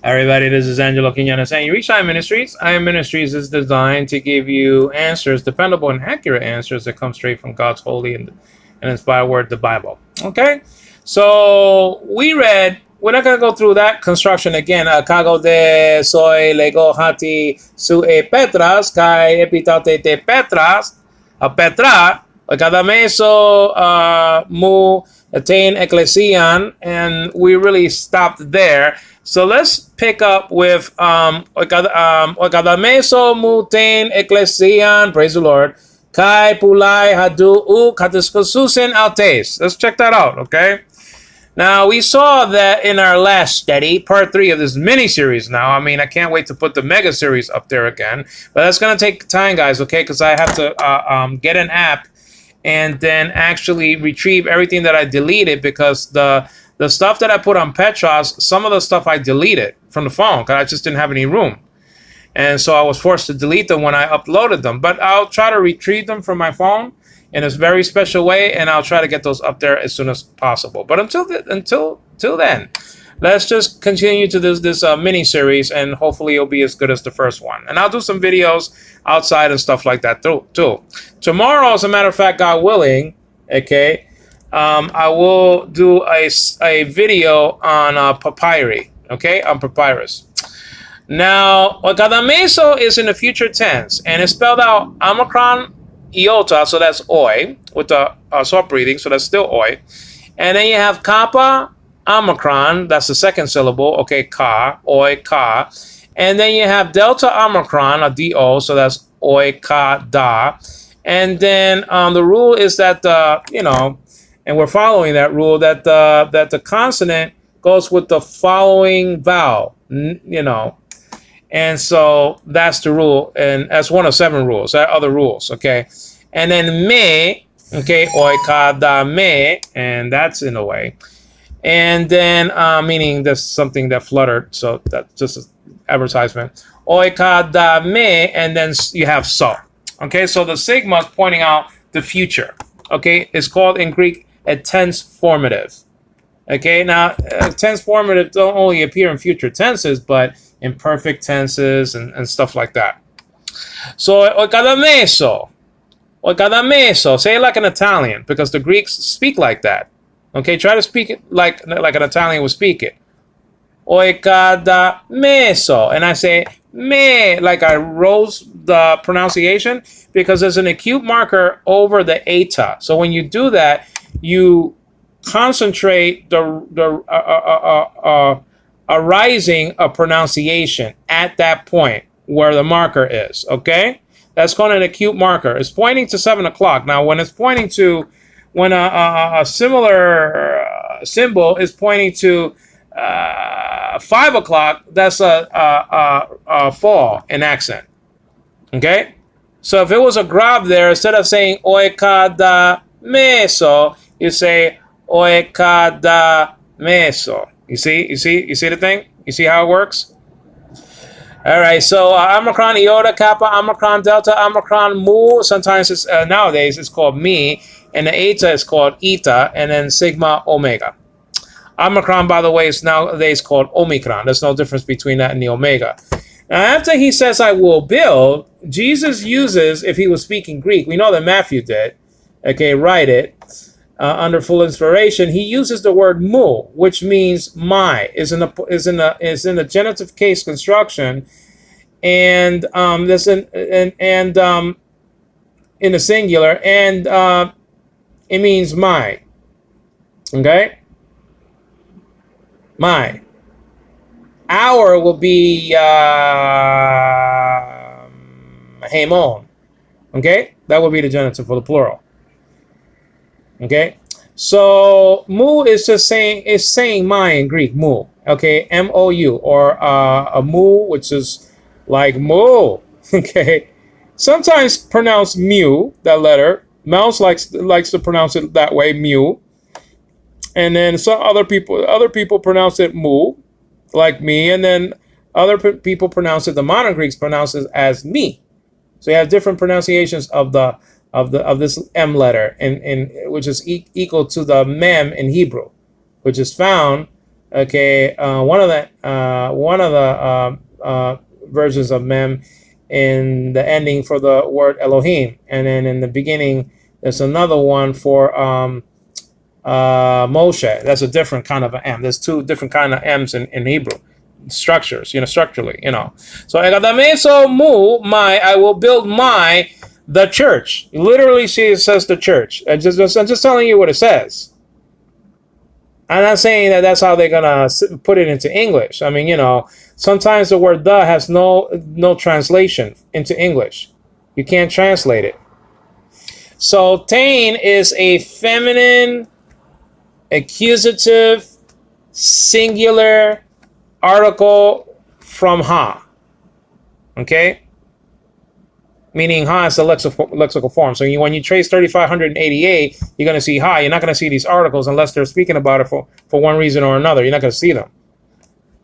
Everybody, this is Angelo Quinones, and you reach I Ministries. I Ministries is designed to give you answers, dependable and accurate answers that come straight from God's holy and inspired word, the Bible. Okay? So we read, we're not going to go through that construction again. Cago de soy lego hati su petras, kai epitate te petras, a petra, cada meso mu attain ecclesian, and we really stopped there. So let's pick up with cada meso mu attain ecclesian, praise the Lord, kai pulai hadu u katiscosusen altes. Let's check that out, okay? Now, we saw that in our last study, part 3 of this mini-series now. I mean, I can't wait to put the mega series up there again. But that's going to take time, guys, okay? Because I have to get an app and then actually retrieve everything that I deleted, because the stuff that I put on Petros, some of the stuff I deleted from the phone because I just didn't have any room. And so I was forced to delete them when I uploaded them. But I'll try to retrieve them from my phone in a very special way, and I'll try to get those up there as soon as possible. But until then, let's just continue to this mini series, and hopefully it'll be as good as the first one. And I'll do some videos outside and stuff like that too. Tomorrow, as a matter of fact, God willing, okay, I will do a video on papyri, okay, on papyrus. Now, Wakadameso is in the future tense, and it's spelled out Omicron iota, so that's oi, with the soft breathing, so that's still oi. And then you have kappa omicron, that's the second syllable, okay, ka, oi, ka. And then you have delta omicron, a do, so that's oi, ka, da. And then the rule is that, and we're following that rule, that the consonant goes with the following vowel, And so that's the rule, and that's one of 7 rules. There are other rules, okay? And then me, okay, oikada me, and that's in a way. And then, meaning there's something that fluttered, so that's just an advertisement. Oikada me, and then you have so. Okay, so the sigma is pointing out the future. Okay, it's called in Greek a tense formative. Okay, now tense formative don't only appear in future tenses, but in perfect tenses and stuff like that. So, oikadameso, say it like an Italian, because the Greeks speak like that. Okay, try to speak it like an Italian would speak it. Oikadameso, and I say me, like I rose the pronunciation, because there's an acute marker over the eta. So when you do that, you concentrate the arising of pronunciation at that point where the marker is, okay? That's called an acute marker. It's pointing to 7 o'clock. Now, when it's pointing to, when a similar symbol is pointing to 5 o'clock, that's a fall in accent, okay? So if it was a grab there, instead of saying oikada meso, you say oikada meso. You see the thing? You see how it works? All right, so Omicron iota, kappa, Omicron delta, Omicron mu. Sometimes it's nowadays it's called mi, and the eta is called eta, and then sigma omega. Omicron, by the way, is nowadays called Omicron. There's no difference between that and the omega. Now, after he says, "I will build," Jesus uses, if he was speaking Greek, we know that Matthew did. Okay, write it. Under full inspiration, he uses the word mu, which means my, is in the genitive case construction, and this in the singular, and it means my. Okay, my. Our will be hemon. Okay, that would be the genitive for the plural. Okay, so mu is just saying my in Greek, mu. Okay, M-O-U, or a mu, which is like mu. Okay, sometimes pronounced mu, that letter. Mouse likes to pronounce it that way, mu. And then some other people pronounce it mu, like me, and then other people pronounce it. The modern Greeks pronounce it as me. So you have different pronunciations of this M letter, in which is equal to the mem in Hebrew, which is found Okay, one of the versions of mem in the ending for the word Elohim, and then in the beginning there's another one for Moshe. That's a different kind of an M. There's two different kind of M's in Hebrew structures, structurally, So I will build the church. Literally, it says the church. I'm just telling you what it says. I'm not saying that that's how they're gonna put it into English. I mean, sometimes the word "the" has no translation into English. You can't translate it. So tain is a feminine, accusative, singular article from ha. Okay? Meaning ha is the lexical form. So when you trace 3588, you're going to see ha. You're not going to see these articles unless they're speaking about it for one reason or another. You're not going to see them.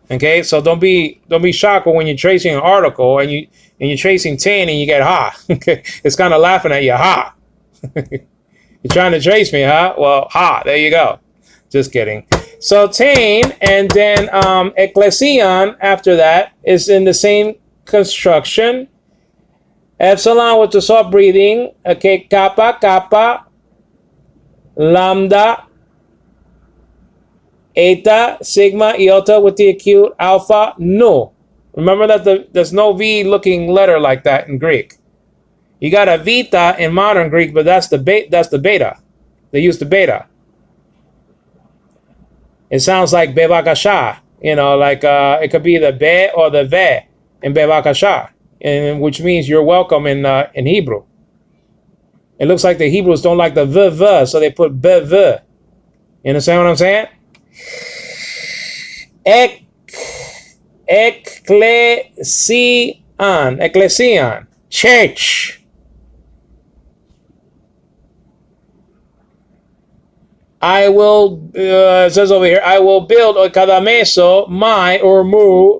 Okay? So don't be shocked when you're tracing an article and you're tracing tain and you get ha. Okay? It's kind of laughing at you. Ha. You're trying to trace me, huh? Well, ha. There you go. Just kidding. So tain and then ecclesion after that is in the same construction. Epsilon with the soft breathing. Okay, kappa, lambda, eta, sigma, iota with the acute, alpha, nu. Remember that there's no V looking letter like that in Greek. You got a vita in modern Greek, but that's the beta. They use the beta. It sounds like bevakasha, like it could be the be or the ve in bevakasha, and which means you're welcome in Hebrew. It looks like the Hebrews don't like the v, so they put bev. You understand what I'm saying? Ecclesion, church. I will, it says over here, I will build oikadameso, my or mu,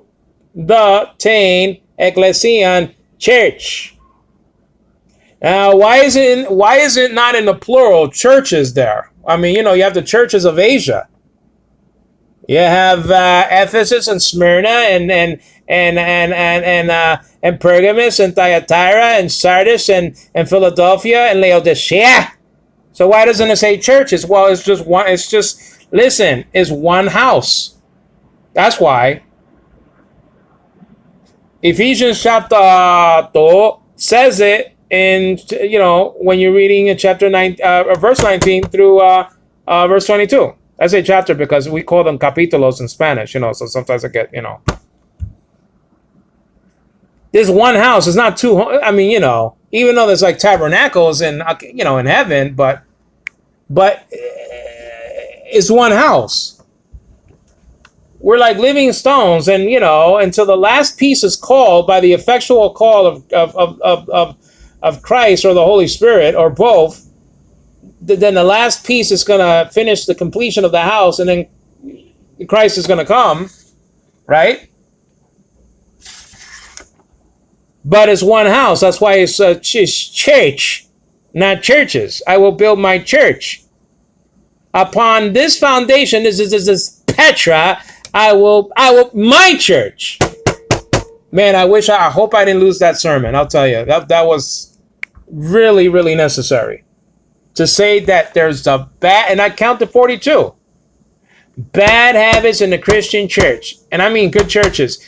the tain, ecclesian, church. Now, why is it not in the plural, churches there? I mean, you have the churches of Asia. You have Ephesus and Smyrna and Pergamus and Thyatira and Sardis and Philadelphia and Laodicea. So why doesn't it say churches? Well, it's just one. Listen, it's one house. That's why. Ephesians chapter 2 says it in, when you're reading in chapter 9, verse 19 through verse 22. I say chapter because we call them capítulos in Spanish, so sometimes I get, There's one house. It's not two. I mean, even though there's like tabernacles in heaven, but it's one house. We're like living stones, and until the last piece is called by the effectual call of Christ or the Holy Spirit or both, then the last piece is going to finish the completion of the house, and then Christ is going to come, right? But it's one house. That's why it's church, not churches. I will build my church. Upon this foundation, this is Petra. I will my church. Man, I hope I didn't lose that sermon. I'll tell you, that was really, really necessary. To say that there's a bad, and I counted 42 bad habits in the Christian church. And I mean good churches.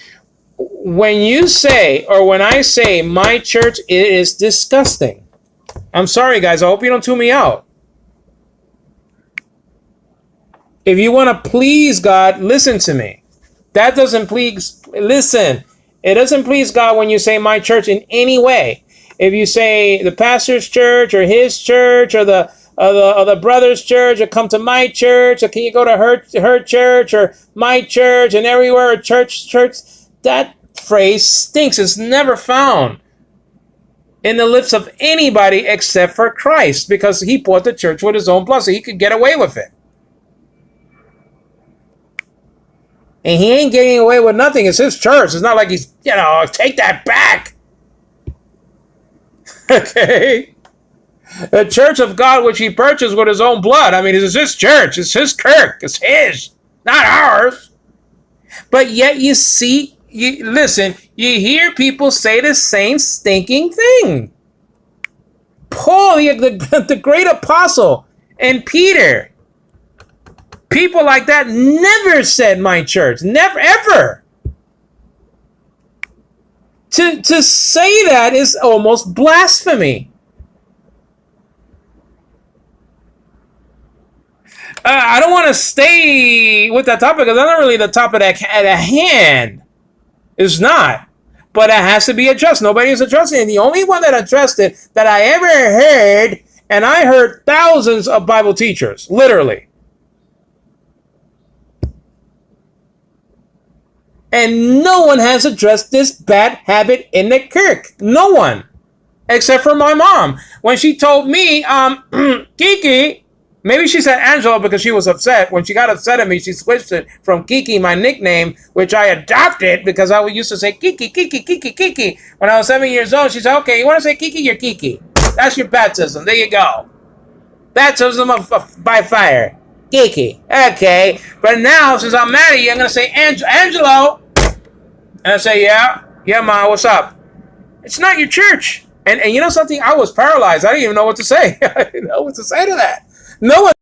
When you say, or when I say my church, it is disgusting. I'm sorry, guys. I hope you don't tune me out. If you want to please God, listen to me. That doesn't please, listen. It doesn't please God when you say my church in any way. If you say the pastor's church or his church or the brother's church, or come to my church, or can you go to her church or my church, and everywhere a church, that phrase stinks. It's never found in the lips of anybody except for Christ, because he bought the church with his own blood, so he could get away with it. And he ain't getting away with nothing. It's his church. It's not like he's, take that back. Okay? The church of God, which he purchased with his own blood. I mean, it's his church. It's his kirk. It's his, not ours. But yet you see, listen, you hear people say the same stinking thing. Paul, the great apostle, and Peter. People like that never said my church. Never, ever. To say that is almost blasphemy. I don't want to stay with that topic because that's not really the topic at hand. It's not. But it has to be addressed. Nobody is addressing it. The only one that addressed it that I ever heard, and I heard thousands of Bible teachers, literally. And no one has addressed this bad habit in the kirk. No one. Except for my mom. When she told me, Kiki, maybe she said Angelo because she was upset. When she got upset at me, she switched it from Kiki, my nickname, which I adopted because I used to say Kiki, Kiki, Kiki, Kiki. When I was 7 years old, she said, okay, you want to say Kiki? You're Kiki. That's your baptism. There you go. Baptism by fire. Kiki. Okay. But now, since I'm mad at you, I'm going to say Angelo. And I say, yeah, Ma, what's up? It's not your church. And you know something? I was paralyzed. I didn't even know what to say. I didn't know what to say to that. No one